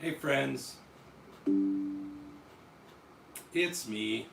Hey friends, it's me.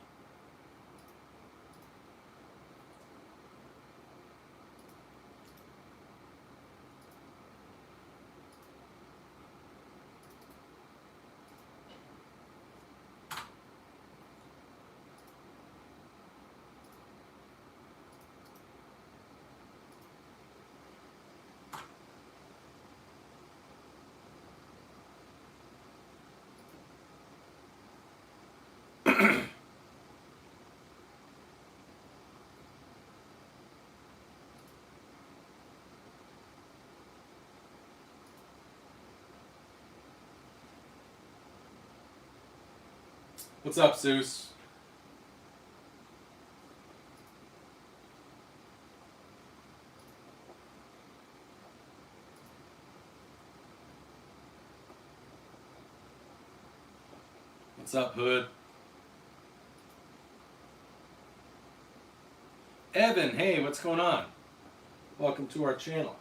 What's up, Zeus? What's up, Hood? Evan, hey, what's going on? Welcome to our channel.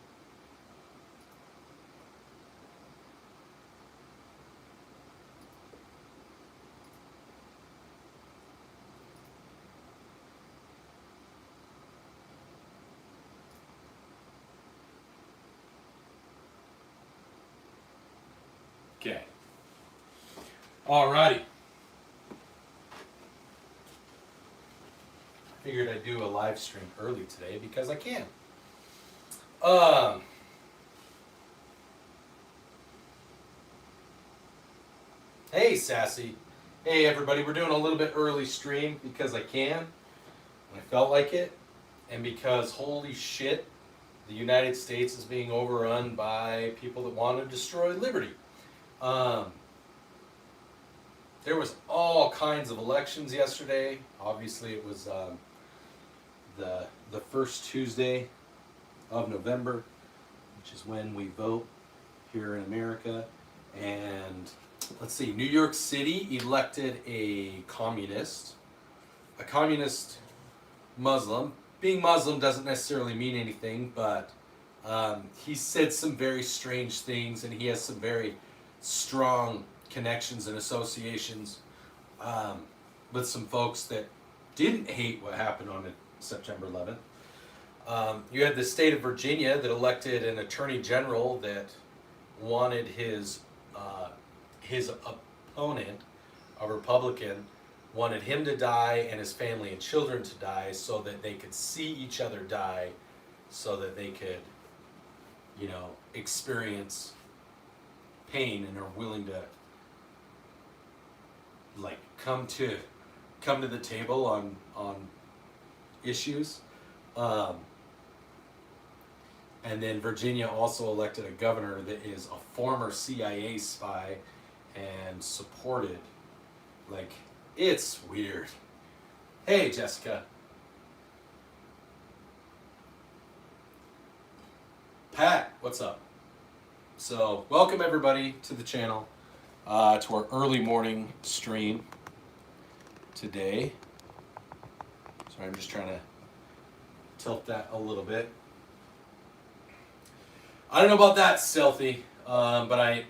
Okay. Alrighty. Figured I'd do a live stream early today because I can. Hey, Sassy. Hey, everybody. We're doing a little bit early stream because I can. I felt like it. And because, holy shit, the United States is being overrun by people that want to destroy liberty. There was all kinds of elections yesterday. Obviously, it was the first Tuesday of November, which is when we vote here in America. And let's see, New York City elected a communist Muslim. Being Muslim doesn't necessarily mean anything, but he said some very strange things, and he has some very strong connections and associations with some folks that didn't hate what happened on September 11th. You had the state of Virginia that elected an attorney general that wanted his opponent, a Republican, wanted him to die and his family and children to die so that they could see each other die, so that they could, experience pain and are willing to come to the table on issues. And then Virginia also elected a governor that is a former CIA spy and supported, it's weird. Hey, Jessica. Pat, what's up? So, welcome everybody to the channel, to our early morning stream today. Sorry, I'm just trying to tilt that a little bit. I don't know about that, Stealthy, but I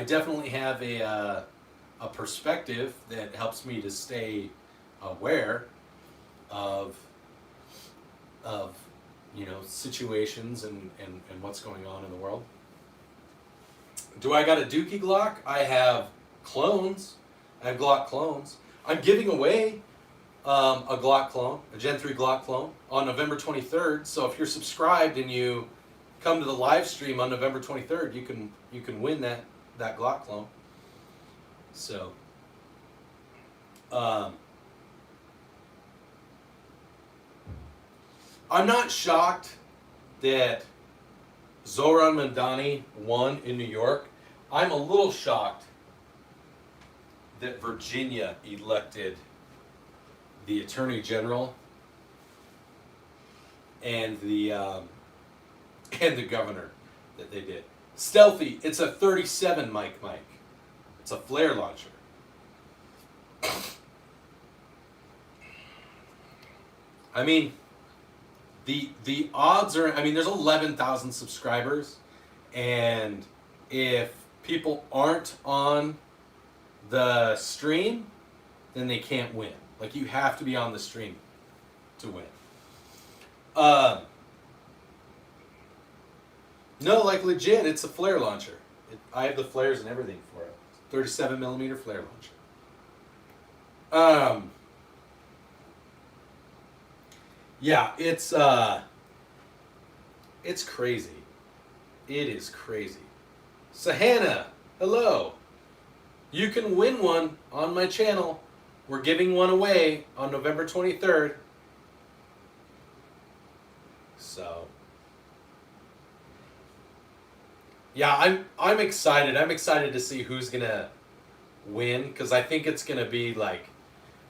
definitely have a perspective that helps me to stay aware of situations and what's going on in the world. Do I got a Dookie Glock? I have clones. I have Glock clones. I'm giving away a Glock clone, a Gen 3 Glock clone, on November 23rd. So if you're subscribed and you come to the live stream on November 23rd, you can win that Glock clone. So, I'm not shocked that Zoran Mandani won in New York. I'm a little shocked that Virginia elected the Attorney General and the governor that they did. Stealthy, it's a 37 mic. It's a flare launcher. I mean, the odds are, there's 11,000 subscribers, and if people aren't on the stream, then they can't win. Like, you have to be on the stream to win. No, like legit, it's a flare launcher. I have the flares and everything for it. 37 millimeter flare launcher. Yeah, it's crazy. It is crazy. Sahana, hello. You can win one on my channel. We're giving one away on November 23rd. So, yeah, I'm excited. I'm excited to see who's gonna win, because I think it's gonna be like,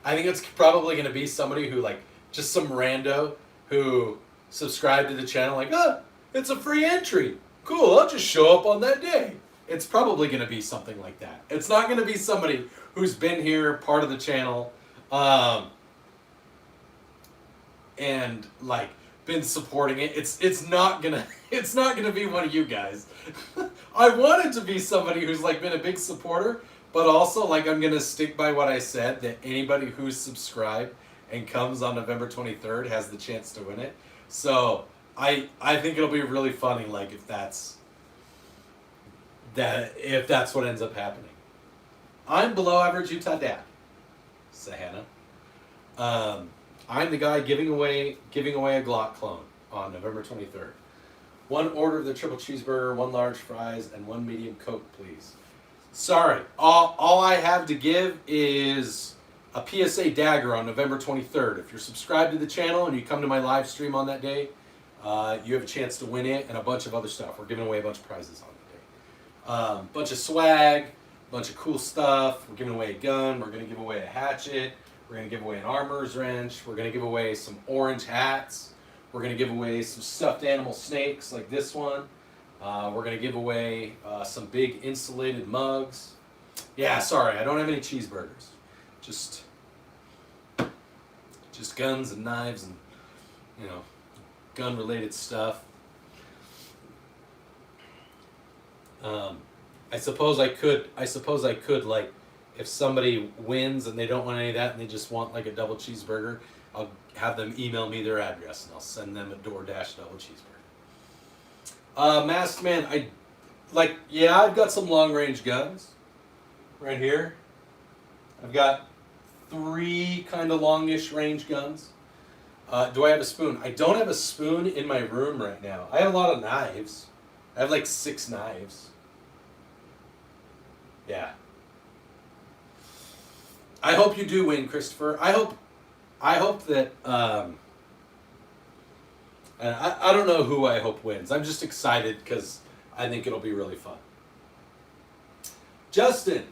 I think it's probably gonna be somebody who, like, just some rando who subscribed to the channel, like, oh, it's a free entry. Cool, I'll just show up on that day. It's probably gonna be something like that. It's not gonna be somebody who's been here, part of the channel, and like been supporting it. It's not gonna be one of you guys. I want it to be somebody who's like been a big supporter, but also like I'm gonna stick by what I said, that anybody who's subscribed and comes on November 23rd has the chance to win it. So I think it'll be really funny, like if that's what ends up happening. I'm below average Utah dad, Sahana. I'm the guy giving away a Glock clone on November 23rd. One order of the triple cheeseburger, 1 large fries, and 1 medium Coke, please. Sorry, all I have to give is a PSA dagger on November 23rd. If you're subscribed to the channel and you come to my live stream on that day, you have a chance to win it and a bunch of other stuff. We're giving away a bunch of prizes on that day. Bunch of swag, bunch of cool stuff. We're giving away a gun. We're going to give away a hatchet. We're going to give away an armorer's wrench. We're going to give away some orange hats. We're going to give away some stuffed animal snakes like this one. We're going to give away some big insulated mugs. Yeah, sorry, I don't have any cheeseburgers. Just guns and knives and, you know, gun-related stuff. I suppose I could, like, if somebody wins and they don't want any of that and they just want like a double cheeseburger, I'll have them email me their address and I'll send them a DoorDash double cheeseburger. Masked Man, I've got some long-range guns right here. I've got 3 kind of longish range guns. Do I have a spoon? I don't have a spoon in my room right now. I have a lot of knives. I have like 6 knives. Yeah. I hope you do win, Christopher. I hope that, I don't know who I hope wins. I'm just excited because I think it'll be really fun. Justin,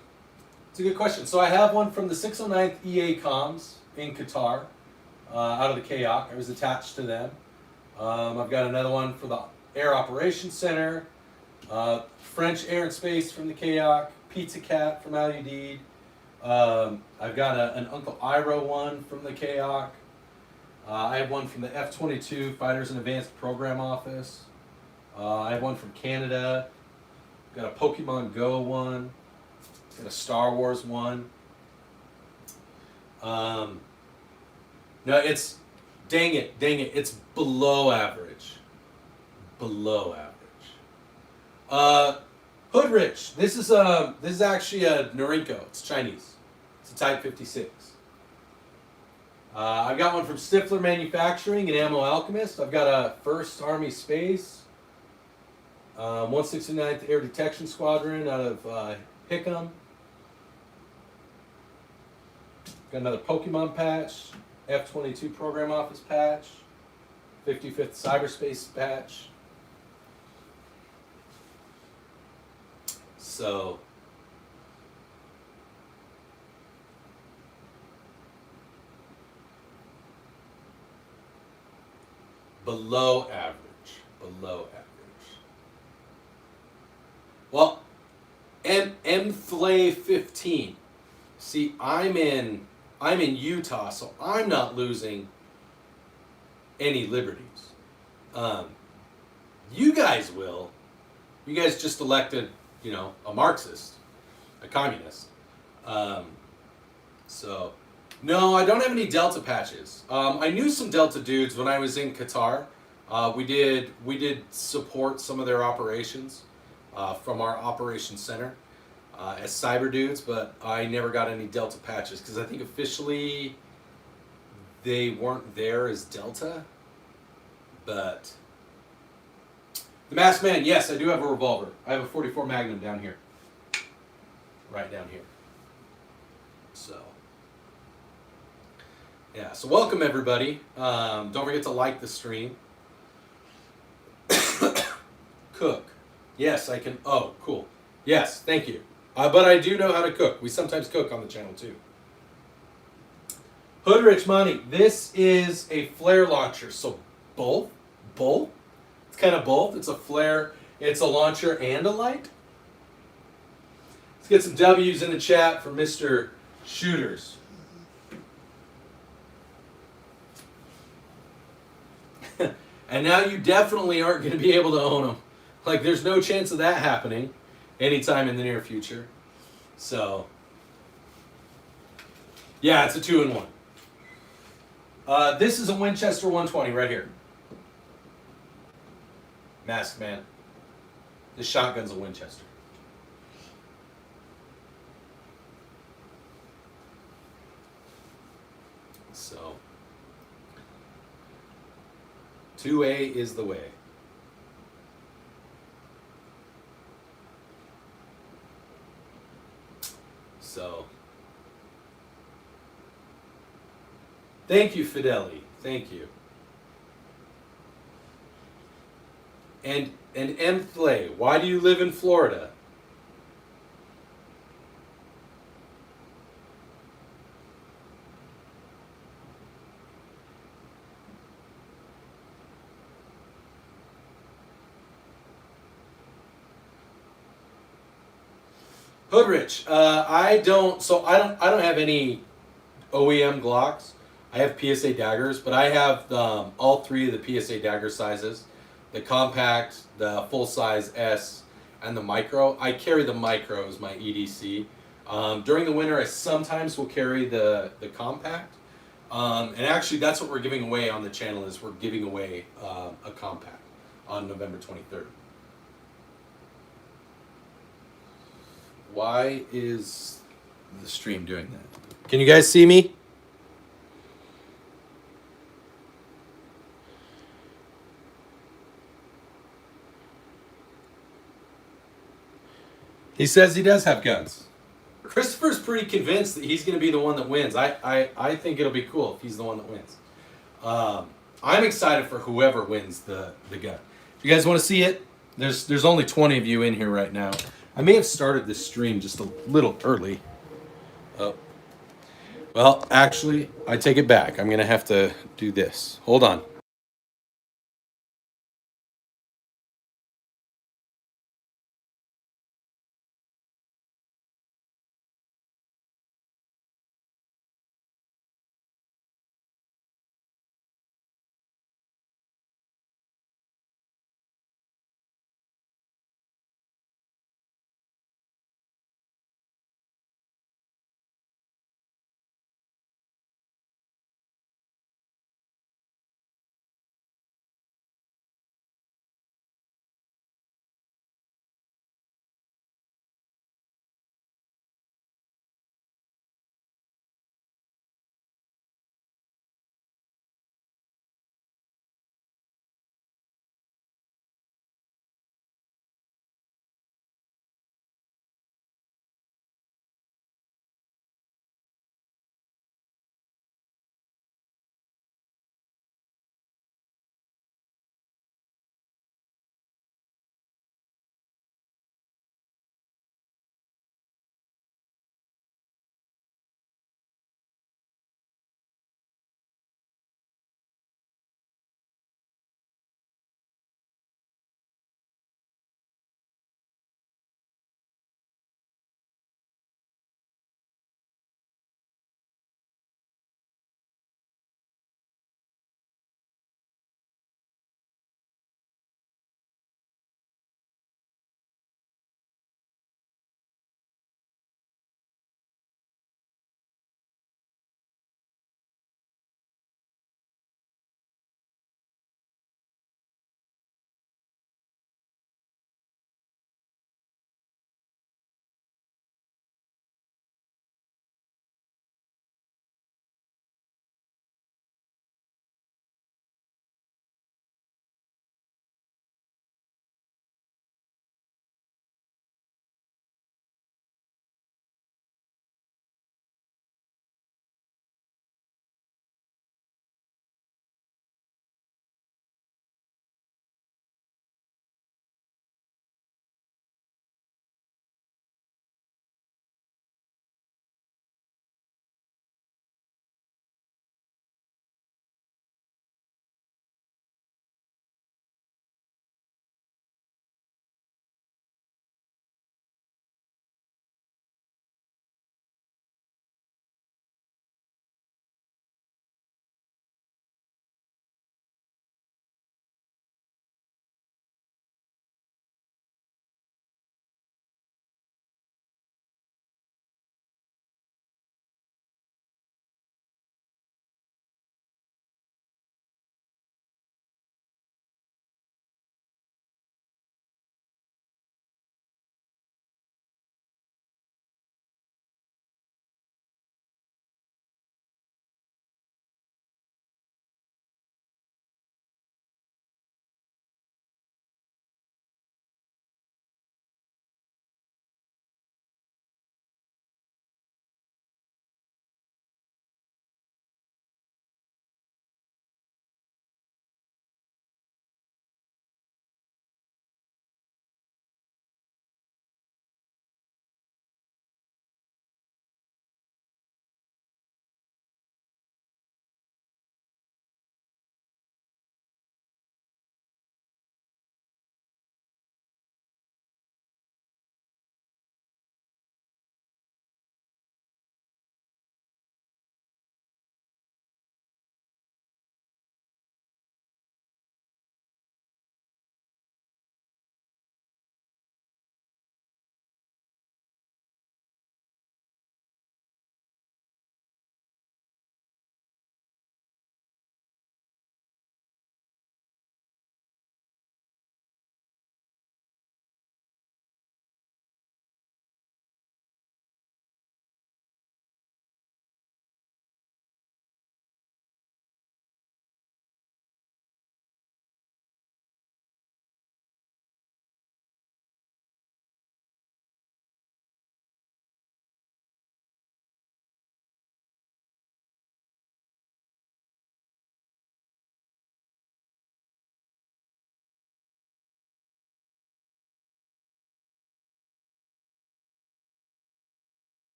it's a good question. So I have one from the 609th EA Comms in Qatar, out of the KAOK. I was attached to them. I've got another one for the Air Operations Center, French Air and Space from the KAOK, Pizza Cat from Al Udeid. I've got an Uncle Iro one from the KAOK. I have one from the F-22 Fighters and Advanced Program Office. I have one from Canada. Got a Pokemon Go one. Got a Star Wars one. No, it's, dang it, it's below average. Below average. Hoodrich, this is actually a Norinco. It's Chinese. It's a Type 56. I've got one from Stifler Manufacturing and Ammo Alchemist. I've got a 1st Army Space, 169th Air Detection Squadron out of Hickam. Got another Pokemon patch, F-22 Program Office patch, 55th Cyberspace patch. So, below average. Well, M-Flay 15. See, I'm in Utah, so I'm not losing any liberties. You guys will. You guys just elected you know, a Marxist, a communist. So, no, I don't have any Delta patches. I knew some Delta dudes when I was in Qatar. We did support some of their operations from our operations center as cyber dudes, but I never got any Delta patches because I think officially they weren't there as Delta. But the Masked Man, yes, I do have a revolver. I have a 44 Magnum down here, right down here. So. Yeah, so welcome everybody. Don't forget to like the stream. Cook. Yes, I can. Oh, cool. Yes, thank you. But I do know how to cook. We sometimes cook on the channel too. Hoodrich Money. This is a flare launcher. So both. It's kind of both. It's a flare. It's a launcher and a light. Let's get some W's in the chat for Mr. Shooters. And now you definitely aren't going to be able to own them. Like, there's no chance of that happening anytime in the near future. So, yeah, it's a 2-in-1. This is a Winchester 120 right here. Masked Man. This shotgun's a Winchester. So, 2A is the way. So, thank you, Fidelity. Thank you. And M. Flay, why do you live in Florida? Hoodrich, I don't have any OEM Glocks. I have PSA daggers, but I have all three of the PSA dagger sizes: the compact, the full size S, and the micro. I carry the micro as my EDC. During the winter, I sometimes will carry the compact, and actually that's what we're giving away on the channel. Is we're giving away a compact on November 23rd. Why is the stream doing that? Can you guys see me? He says he does have guns. Christopher's pretty convinced that he's going to be the one that wins. I think it'll be cool if he's the one that wins. I'm excited for whoever wins the gun. If you guys want to see it, there's only 20 of you in here right now. I may have started this stream just a little early. Oh. Well, actually, I take it back. I'm going to have to do this. Hold on.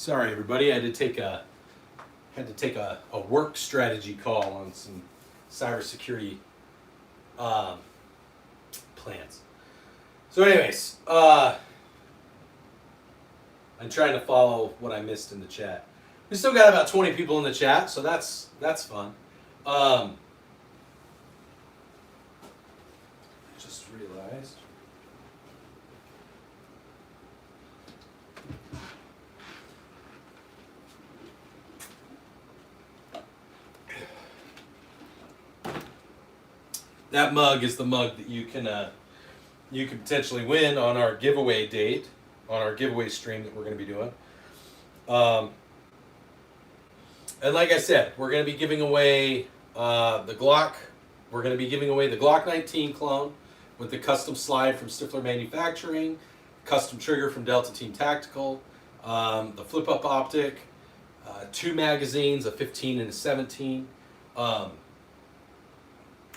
Sorry, everybody. I had to take a work strategy call on some cybersecurity plans. So, anyways, I'm trying to follow what I missed in the chat. We still got about 20 people in the chat, so that's fun. Just realized. That mug is the mug that you can potentially win on our giveaway date, on our giveaway stream that we're going to be doing. And like I said, we're going to be giving away the Glock. We're going to be giving away the Glock 19 clone with the custom slide from Stifler Manufacturing, custom trigger from Delta Team Tactical, the flip-up optic, 2 magazines, a 15 and a 17.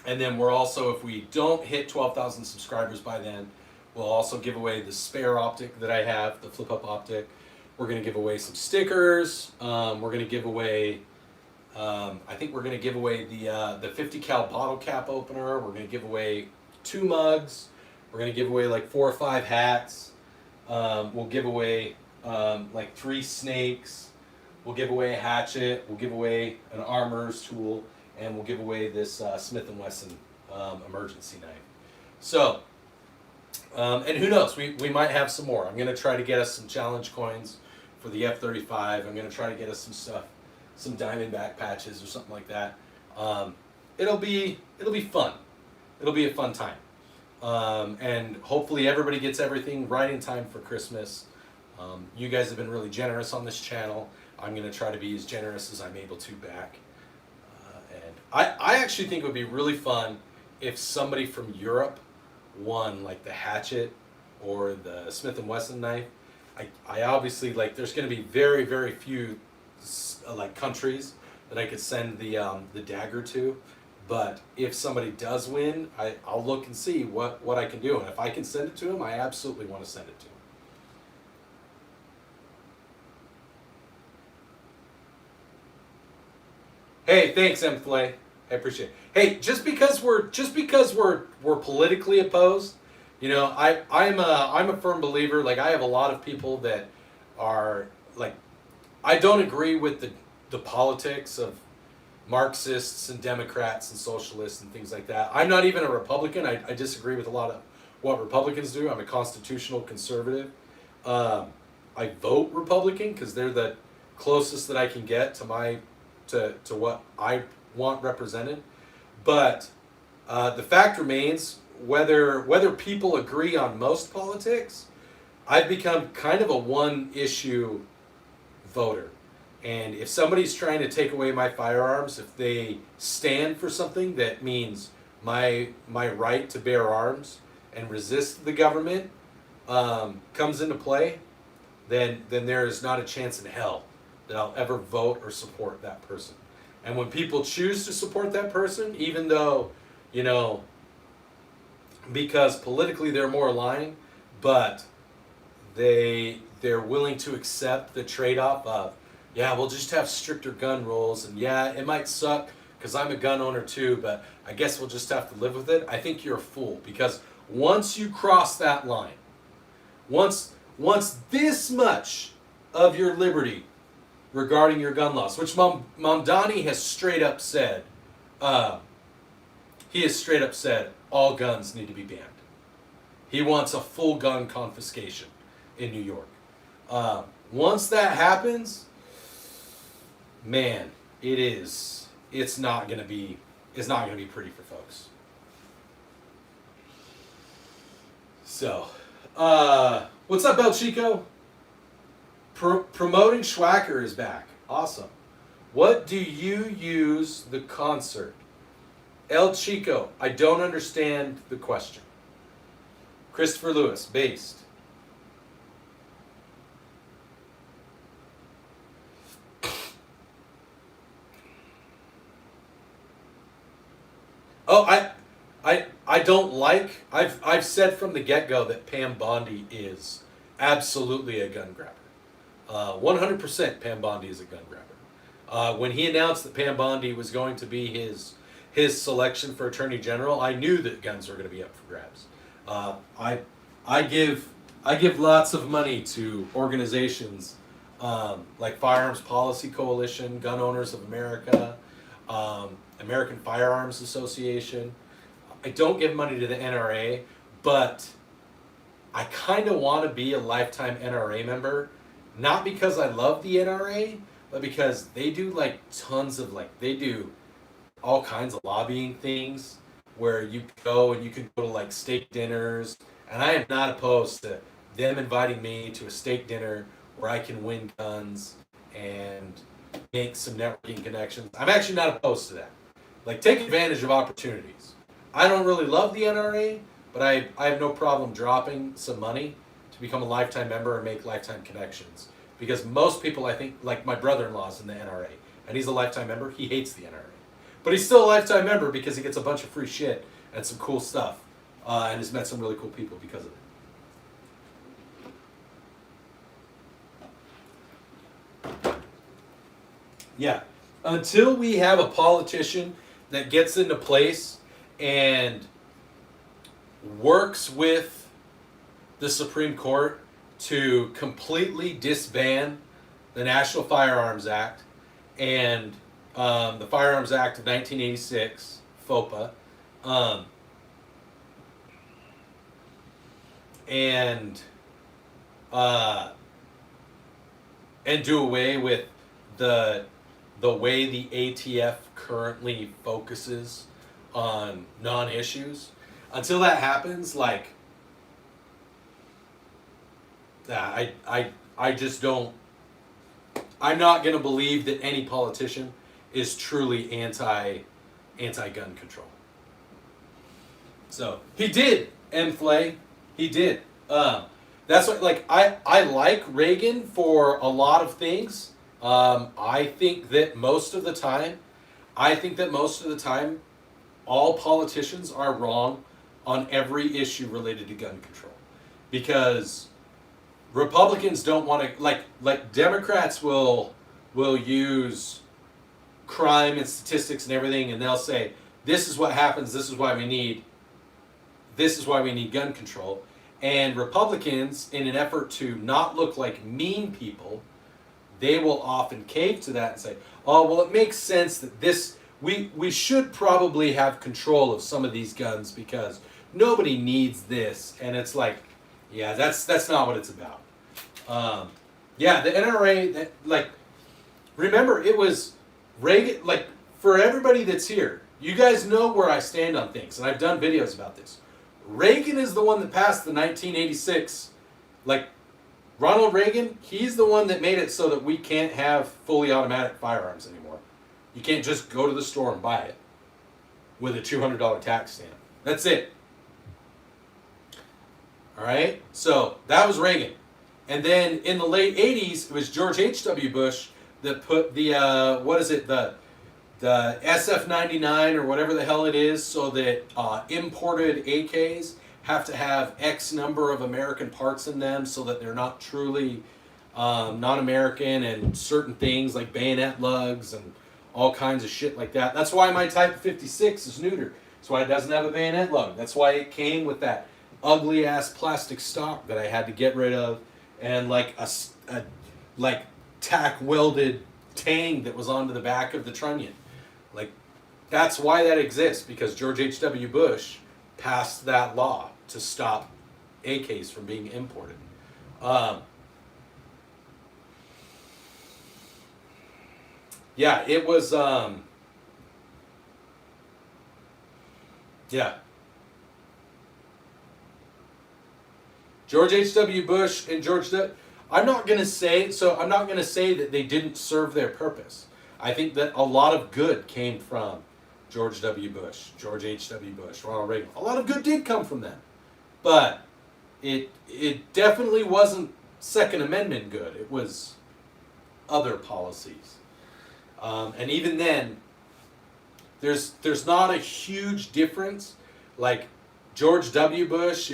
And then we're also, if we don't hit 12,000 subscribers by then, we'll also give away the spare optic that I have, the flip-up optic. We're going to give away some stickers. We're going to give away, I think we're going to give away the 50 cal bottle cap opener. We're going to give away 2 mugs. We're going to give away like 4 or 5 hats. We'll give away like 3 snakes. We'll give away a hatchet. We'll give away an armorer's tool. And we'll give away this Smith & Wesson emergency knife. So, and who knows, we might have some more. I'm going to try to get us some challenge coins for the F-35. I'm going to try to get us some stuff, some Diamondback patches or something like that. It'll be fun. It'll be a fun time. And hopefully everybody gets everything right in time for Christmas. You guys have been really generous on this channel. I'm going to try to be as generous as I'm able to back. I actually think it would be really fun if somebody from Europe won like the hatchet or the Smith & Wesson knife. I obviously, like, there's going to be very, very few like countries that I could send the dagger to. But if somebody does win, I'll look and see what I can do. And if I can send it to them, I absolutely want to send it to them. Hey, thanks, M-Flay. I appreciate it. Hey, just because we're politically opposed, you know, I'm a firm believer. Like, I have a lot of people that are like, I don't agree with the politics of Marxists and Democrats and socialists and things like that. I'm not even a Republican. I disagree with a lot of what Republicans do. I'm a constitutional conservative. I vote Republican because they're the closest that I can get to what I want represented. But the fact remains, whether people agree on most politics, I've become kind of a one-issue voter. And if somebody's trying to take away my firearms, if they stand for something that means my right to bear arms and resist the government comes into play, then there is not a chance in hell that I'll ever vote or support that person. And when people choose to support that person, even though, you know, because politically they're more aligned, but they're willing to accept the trade-off of, yeah, we'll just have stricter gun rules, and yeah, it might suck because I'm a gun owner too, but I guess we'll just have to live with it. I think you're a fool, because once you cross that line, once this much of your liberty regarding your gun laws, which Mamdani has straight up said, he has straight up said all guns need to be banned. He wants a full gun confiscation in New York. Once that happens, man, it's not gonna be pretty for folks. So, what's up, El Chico? Promoting Schwacker is back. Awesome. What do you use the concert? El Chico, I don't understand the question. Christopher Lewis, based. Oh, I don't like, I've said from the get-go that Pam Bondi is absolutely a gun grabber. 100% Pam Bondi is a gun grabber. When he announced that Pam Bondi was going to be his selection for Attorney General, I knew that guns were going to be up for grabs. I give lots of money to organizations like Firearms Policy Coalition, Gun Owners of America, American Firearms Association. I don't give money to the NRA, but I kind of want to be a lifetime NRA member, not because I love the NRA, but because they do like tons of they do all kinds of lobbying things where you go and you can go to like steak dinners, and I am not opposed to them inviting me to a steak dinner where I can win guns and make some networking connections. I'm actually not opposed to that. Like, take advantage of opportunities. I don't really love the NRA, but I have no problem dropping some money to become a lifetime member and make lifetime connections. Because most people, I think, like my brother-in-law's in the NRA, and he's a lifetime member. He hates the NRA. But he's still a lifetime member because he gets a bunch of free shit and some cool stuff, and has met some really cool people because of it. Yeah. Until we have a politician that gets into place and works with the Supreme Court to completely disband the National Firearms Act and the Firearms Act of 1986, FOPA, and do away with the way the ATF currently focuses on non-issues. Until that happens, like, I just don't. I'm not gonna believe that any politician is truly anti-gun control. So he did, Flay. He did. That's what, like, I like Reagan for a lot of things. I think that most of the time, all politicians are wrong on every issue related to gun control, because Republicans don't want to, like Democrats will use crime and statistics and everything, and they'll say, this is what happens, this is why we need gun control. And Republicans, in an effort to not look like mean people, they will often cave to that and say, oh, well, it makes sense that we should probably have control of some of these guns because nobody needs this. And it's like, yeah, that's not what it's about. Yeah, the NRA, remember, it was Reagan, for everybody that's here, you guys know where I stand on things, and I've done videos about this. Reagan is the one that passed the 1986, Ronald Reagan, he's the one that made it so that we can't have fully automatic firearms anymore. You can't just go to the store and buy it with a $200 tax stamp. That's it. All right? So that was Reagan. And then in the late 80s, it was George H.W. Bush that put the, the SF-99 or whatever the hell it is, so that imported AKs have to have X number of American parts in them so that they're not truly non-American, and certain things like bayonet lugs and all kinds of shit like that. That's why my Type 56 is neutered. That's why it doesn't have a bayonet lug. That's why it came with that ugly ass plastic stock that I had to get rid of, and a tack welded tang that was onto the back of the trunnion. That's why that exists, because George H.W. Bush passed that law to stop AKs from being imported. Yeah, it was, yeah. George H.W. Bush and I'm not going to say that they didn't serve their purpose. I think that a lot of good came from George W. Bush, George H.W. Bush, Ronald Reagan. A lot of good did come from them. But it definitely wasn't Second Amendment good. It was other policies. And even then, there's not a huge difference. George W. Bush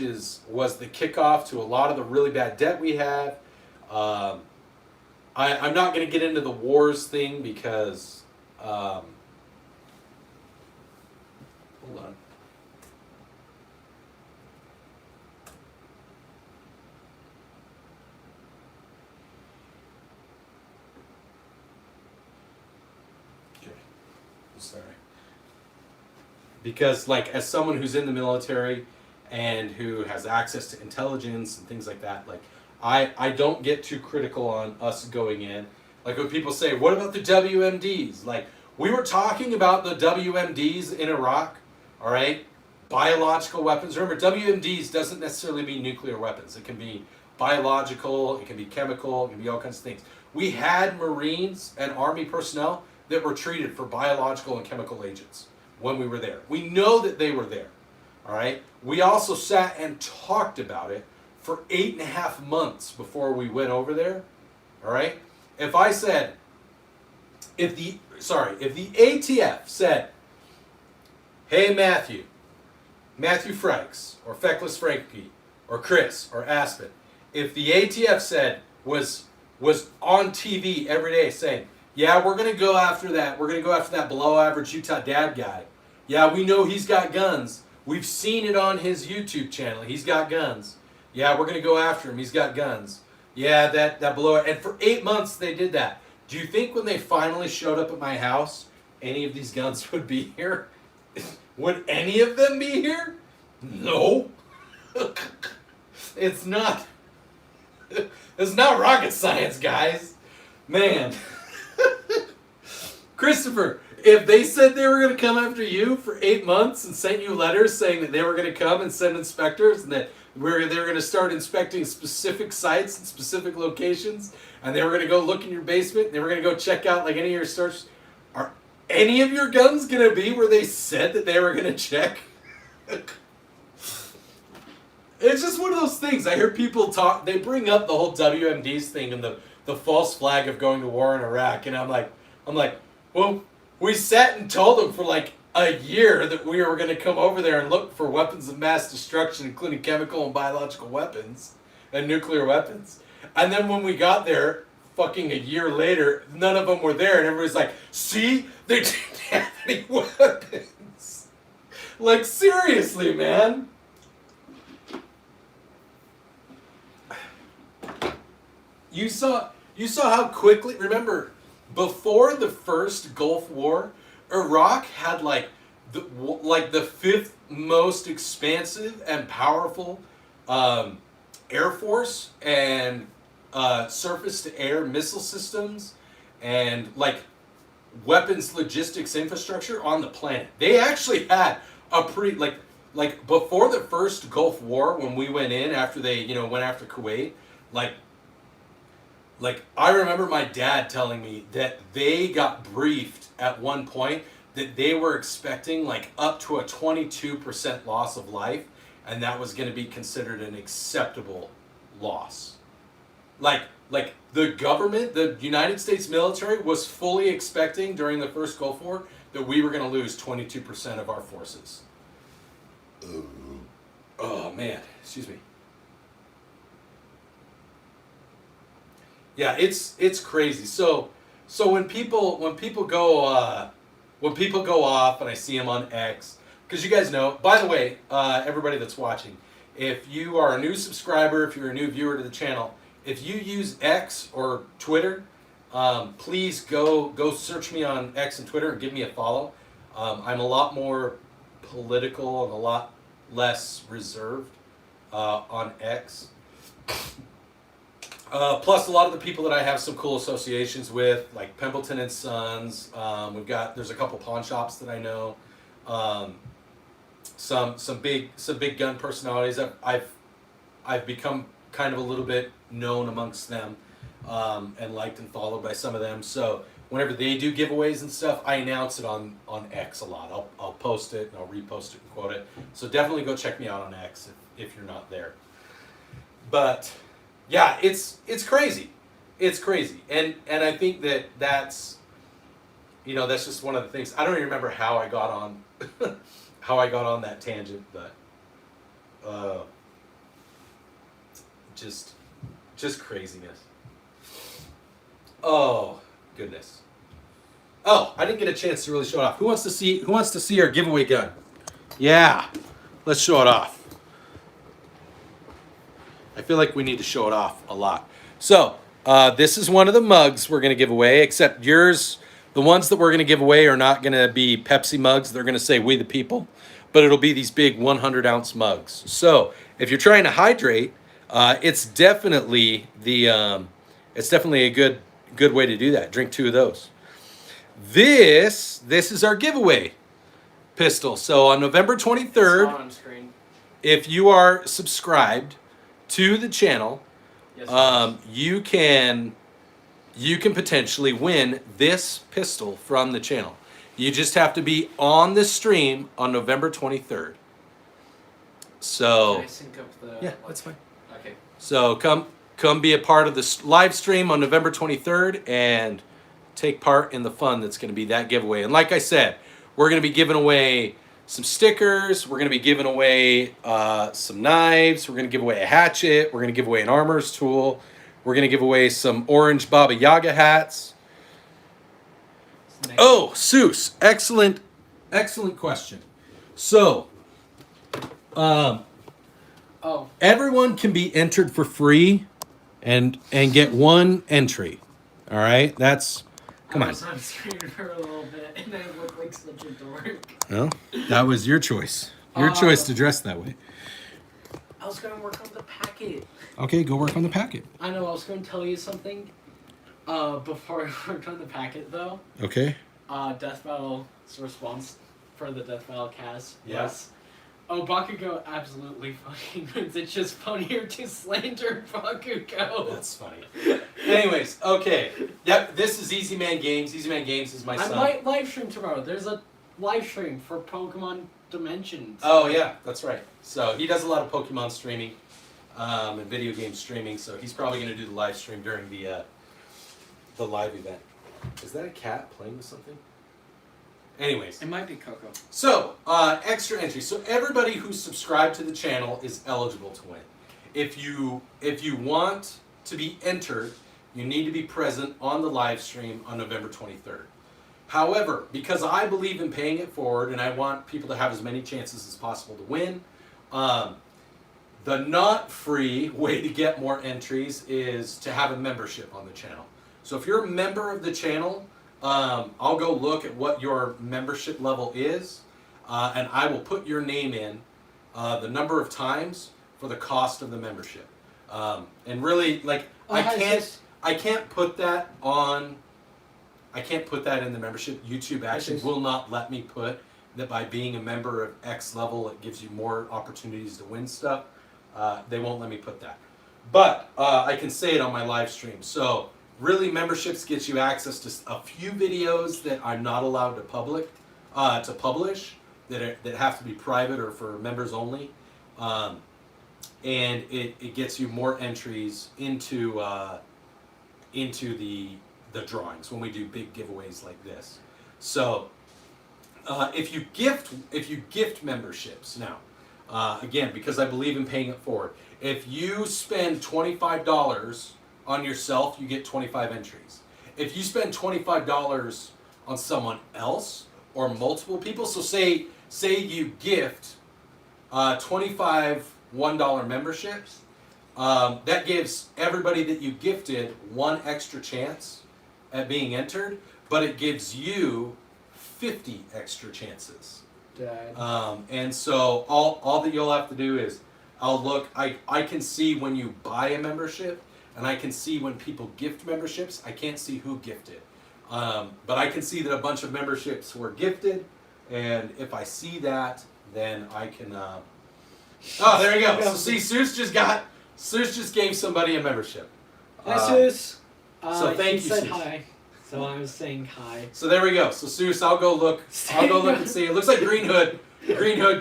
was the kickoff to a lot of the really bad debt we have. I'm not going to get into the wars thing because, hold on. Okay, sorry. Because, like, as someone who's in the military and who has access to intelligence and things like that, like, I don't get too critical on us going in. Like when people say, what about the WMDs? Like, we were talking about the WMDs in Iraq, all right? Biological weapons. Remember, WMDs doesn't necessarily mean nuclear weapons. It can be biological, it can be chemical, it can be all kinds of things. We had Marines and Army personnel that were treated for biological and chemical agents when we were there. We know that they were there, all right? We also sat and talked about it for 8.5 months before we went over there, all right? If I said, if the ATF said, hey Matthew Franks, or Feckless Frankie, or Chris, or Aspen, if the ATF said, was on TV every day saying, yeah, we're going to go after that, below average Utah dad guy. Yeah, we know he's got guns. We've seen it on his YouTube channel. He's got guns. Yeah, we're going to go after him. He's got guns. Yeah, that below. And for 8 months they did that. Do you think when they finally showed up at my house, any of these guns would be here? Would any of them be here? No. It's not. It's not rocket science, guys. Man. Christopher, if they said they were going to come after you for 8 months and sent you letters saying that they were going to come and send inspectors and that they were going to start inspecting specific sites and specific locations and they were going to go look in your basement and they were going to go check out like any of your stores, are any of your guns going to be where they said that they were going to check? It's just one of those things. I hear people talk, they bring up the whole WMDs thing and the false flag of going to war in Iraq, and I'm like, well, we sat and told them for like a year that we were going to come over there and look for weapons of mass destruction, including chemical and biological weapons and nuclear weapons. And then when we got there, fucking a year later, none of them were there, and everybody's like, see, they didn't have any weapons. Like, seriously, man. You saw how quickly, remember, before the first Gulf War, Iraq had like the fifth most expansive and powerful air force and surface-to-air missile systems and like weapons logistics infrastructure on the planet. They actually had a pretty like before the first Gulf War, when we went in after they went after Kuwait, like I remember my dad telling me that they got briefed at one point that they were expecting like up to a 22% loss of life, and that was going to be considered an acceptable loss. Like the government, the United States military was fully expecting during the first Gulf War that we were going to lose 22% of our forces. Oh man, excuse me. Yeah, it's crazy. So when people go off and I see them on X, because you guys know, by the way, everybody that's watching, if you are a new subscriber, if you're a new viewer to the channel, if you use X or Twitter, please go search me on X and Twitter and give me a follow. I'm a lot more political and a lot less reserved on X. Plus, a lot of the people that I have some cool associations with, like Pimpleton and Sons. There's a couple pawn shops that I know. Some big gun personalities. I've become kind of a little bit known amongst them, and liked and followed by some of them. So whenever they do giveaways and stuff, I announce it on X a lot. I'll post it and I'll repost it and quote it. So definitely go check me out on X if you're not there. But yeah, it's crazy. It's crazy. And I think that's just one of the things. I don't even remember how I got on that tangent, but just craziness. Oh, goodness. Oh, I didn't get a chance to really show it off. Who wants to see our giveaway gun? Yeah. Let's show it off. I feel like we need to show it off a lot. So, this is one of the mugs we're going to give away, except yours, the ones that we're going to give away are not going to be Pepsi mugs. They're going to say We the People, but it'll be these big 100-ounce mugs. So, if you're trying to hydrate, it's definitely a good way to do that. Drink 2 of those. This is our giveaway pistol. So on November 23rd, It's not on screen. if you are subscribed to the channel, Yes, you can potentially win this pistol from the channel. You just have to be on the stream on November 23rd. So Can I sync up the... yeah, that's fine. Okay. So come be a part of this live stream on November 23rd and take part in the fun that's going to be that giveaway. And like I said, we're going to be giving away some stickers. We're going to be giving away some knives. We're going to give away a hatchet. We're going to give away an armorer's tool. We're going to give away some orange Baba Yaga hats. Oh, Seuss, excellent question. So, everyone can be entered for free and get one entry. All right, come on. I was on screen for a little bit, and I look like such a dork. Well, that was your choice. Your choice to dress that way. I was going to work on the packet. Okay, go work on the packet. I know, I was going to tell you something before I worked on the packet, though. Okay. Death Battle's response for the Death Battle cast Yes. oh, Bakugo absolutely fucking wins. It's just funnier to slander Bakugo. That's funny. Anyways, okay. Yep, this is Easy Man Games. Easy Man Games is my son. I might live stream tomorrow. There's a live stream for Pokemon Dimensions. Oh, yeah, that's right. So he does a lot of Pokemon streaming and video game streaming, so he's probably going to do the live stream during the live event. Is that a cat playing with something? Anyways. It might be Coco. So, extra entry. So everybody who's subscribed to the channel is eligible to win. If you want to be entered, you need to be present on the live stream on November 23rd. However, because I believe in paying it forward and I want people to have as many chances as possible to win, the not free way to get more entries is to have a membership on the channel. So if you're a member of the channel, I'll go look at what your membership level is, and I will put your name in the number of times for the cost of the membership. And really, like, I can't put that on. I can't put that in the membership. YouTube actually will not let me put that by being a member of X level, it gives you more opportunities to win stuff. They won't let me put that. But I can say it on my live stream. So really, memberships get you access to a few videos that I'm not allowed to publish, that have to be private or for members only. And it gets you more entries into the drawings when we do big giveaways like this. So if you gift memberships now, again, because I believe in paying it forward, if you spend $25 on yourself, you get 25 entries. If you spend $25 on someone else or multiple people, so say you gift 25 $1 memberships, that gives everybody that you gifted one extra chance at being entered, but it gives you 50 extra chances. Dad. And so all that you'll have to do is I'll look. I can see when you buy a membership, and I can see when people gift memberships. I can't see who gifted, but I can see that a bunch of memberships were gifted, and if I see that, then I can. Oh, there you go. So see, Seuss just gave somebody a membership. Hi, Seuss. So thank you, said Seuss. Hi. So I was saying hi. So there we go. So Seuss, I'll go look and see. It looks like Green Hood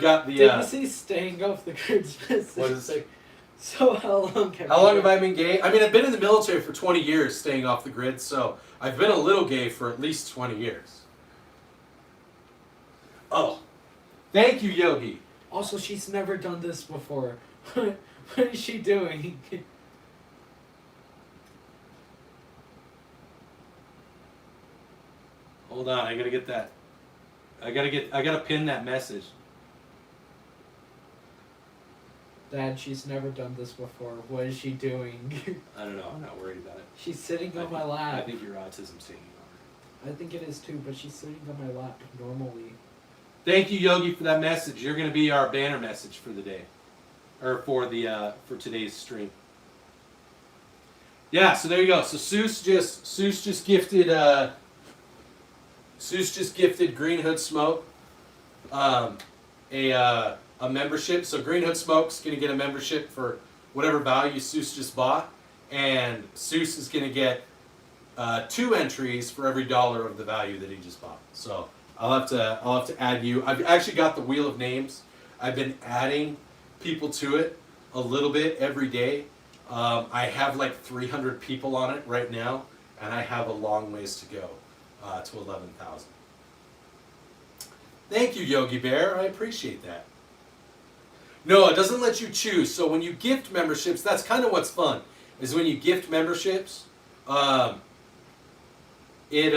got the. Did you see staying off the grid's message? What does it say? So how long have I been gay? I mean, I've been in the military for 20 years, staying off the grid. So I've been a little gay for at least 20 years. Oh, thank you, Yogi. Also, she's never done this before. What is she doing? Hold on, I gotta get that. I gotta pin that message. Dad, she's never done this before. What is she doing? I don't know. I'm not worried about it. She's sitting on my lap. I think your autism's taking over. I think it is too, but she's sitting on my lap normally. Thank you, Yogi, for that message. You're gonna be our banner message for the day, or for the for today's stream. Yeah. So there you go. So Seuss just gifted Green Hood Smoke a membership. So Green Hood Smoke's going to get a membership for whatever value Seuss just bought, and Seuss is going to get 2 entries for every $1 of the value that he just bought. So I'll have to add you. I've actually got the wheel of names. I've been adding people to it a little bit every day. I have like 300 people on it right now, and I have a long ways to go to 11,000. Thank you, Yogi Bear. I appreciate that. No, it doesn't let you choose. So when you gift memberships, that's kind of what's fun. Is when you gift memberships, it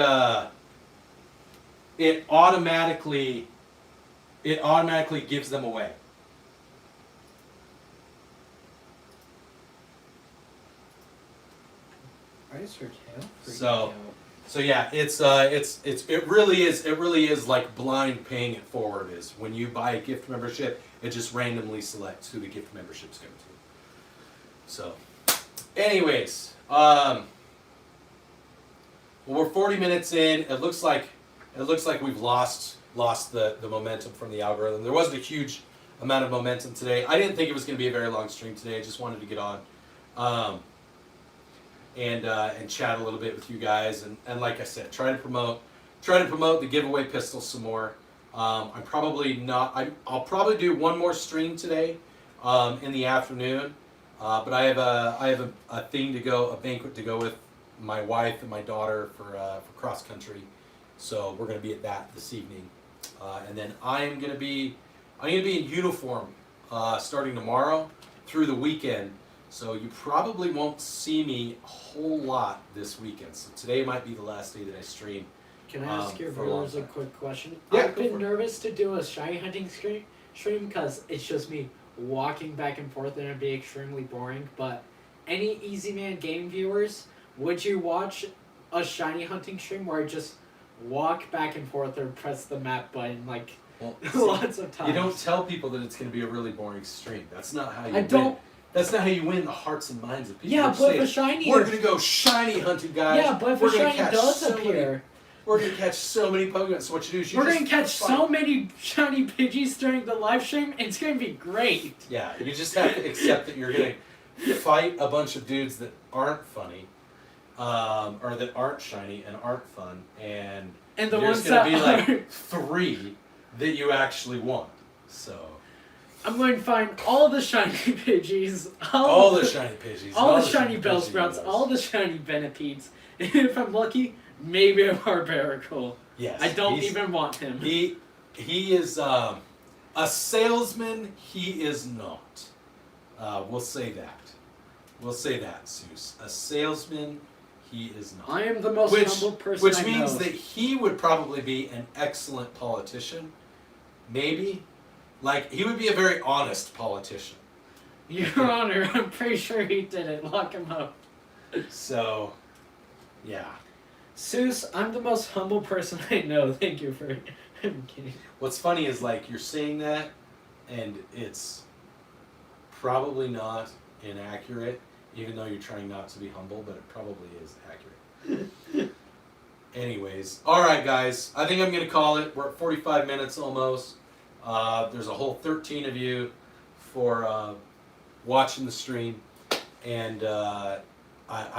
automatically gives them away. Why is her tail freaking So- out? So yeah, it really is like blind paying it forward. Is when you buy a gift membership, it just randomly selects who the gift memberships go to. So, anyways, well, we're 40 minutes in. It looks like we've lost the momentum from the algorithm. There wasn't a huge amount of momentum today. I didn't think it was going to be a very long stream today. I just wanted to get on. And chat a little bit with you guys, and like I said, try to promote the giveaway pistol some more. I'll probably do one more stream today in the afternoon, but I have a thing to go, a banquet to go with my wife and my daughter for cross country, so we're gonna be at that this evening, and then I'm gonna be in uniform starting tomorrow through the weekend. So you probably won't see me a whole lot this weekend. So today might be the last day that I stream. Can I ask your for a long viewers a time. quick question? Yeah, I've go been for it. nervous to do a shiny hunting stream because it's just me walking back and forth and it'd be extremely boring. But any Easy Man Game viewers, would you watch a shiny hunting stream where I just walk back and forth or press the map button like Well, lots of times? you don't tell people that it's going to be a really boring stream. That's not how you I win. don't. That's not how you win the hearts and minds of people. Yeah, You're but saying, if a shiny. we're going to go shiny hunting, guys. Yeah, but if We're a gonna shiny catch does so appear. We're going to catch so many Pokemon. So what you do is We're gonna catch so many shiny Pidgeys during the live stream. It's gonna be great. Yeah, you just have to accept that you're going to fight a bunch of dudes that aren't funny, or that aren't shiny and aren't fun, and And the there's ones going that to be are, like 3 that you actually want. So I'm going to find all the shiny Pidgeys, all the shiny Pidgeys, all the shiny Pidgey Bellsprouts, Boys. all the shiny Venipedes. And if I'm lucky, maybe a Barbaracle. Yes, I don't he's- even want him. He is a salesman. He is not. We'll say that. We'll say that, Seuss. A salesman. He is not. I am the most humble person Which I means know. that he would probably be an excellent politician. Maybe. Like, he would be a very honest politician. Your Honor, I'm pretty sure he did it. Lock him up. So, yeah. Seuss, I'm the most humble person I know. Thank you for... I'm kidding. What's funny is, like, you're saying that, and it's probably not inaccurate, even though you're trying not to be humble, but it probably is accurate. Anyways, alright guys, I think I'm going to call it. We're at 45 minutes almost. There's a whole 13 of you for watching the stream, and I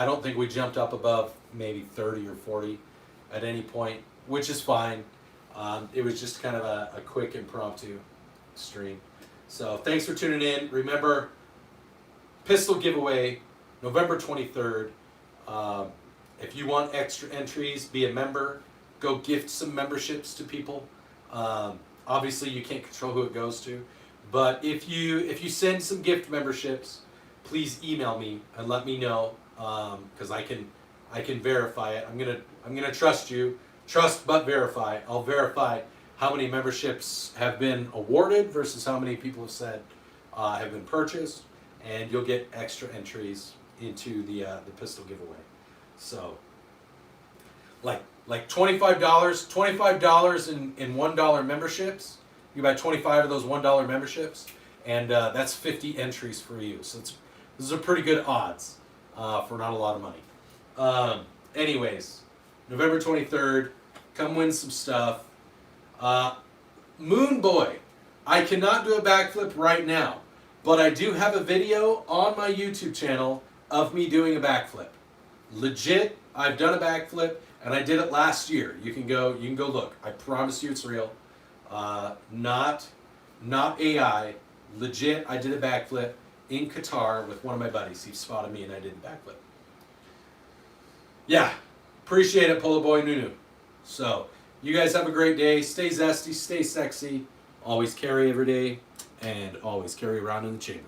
don't think we jumped up above maybe 30 or 40 at any point, which is fine. It was just kind of a quick impromptu stream. So thanks for tuning in. Remember, pistol giveaway, November 23rd. If you want extra entries, be a member. Go gift some memberships to people. Obviously, you can't control who it goes to, but if you send some gift memberships, please email me and let me know, because I can verify it. I'm gonna trust you trust but verify. I'll verify how many memberships have been awarded versus how many people have said have been purchased, and you'll get extra entries into the pistol giveaway. So, like $25 in $1 memberships. You buy 25 of those $1 memberships, and that's 50 entries for you. So those are pretty good odds for not a lot of money. Anyways, November 23rd, come win some stuff. Moon Boy, I cannot do a backflip right now, but I do have a video on my YouTube channel of me doing a backflip. Legit, I've done a backflip, and I did it last year. You can go look. I promise you it's real. Not AI. Legit, I did a backflip in Qatar with one of my buddies. He spotted me and I did the backflip. Yeah, appreciate it, Polo Boy Nunu. So, you guys have a great day. Stay zesty, stay sexy. Always carry every day, and always carry around in the chamber.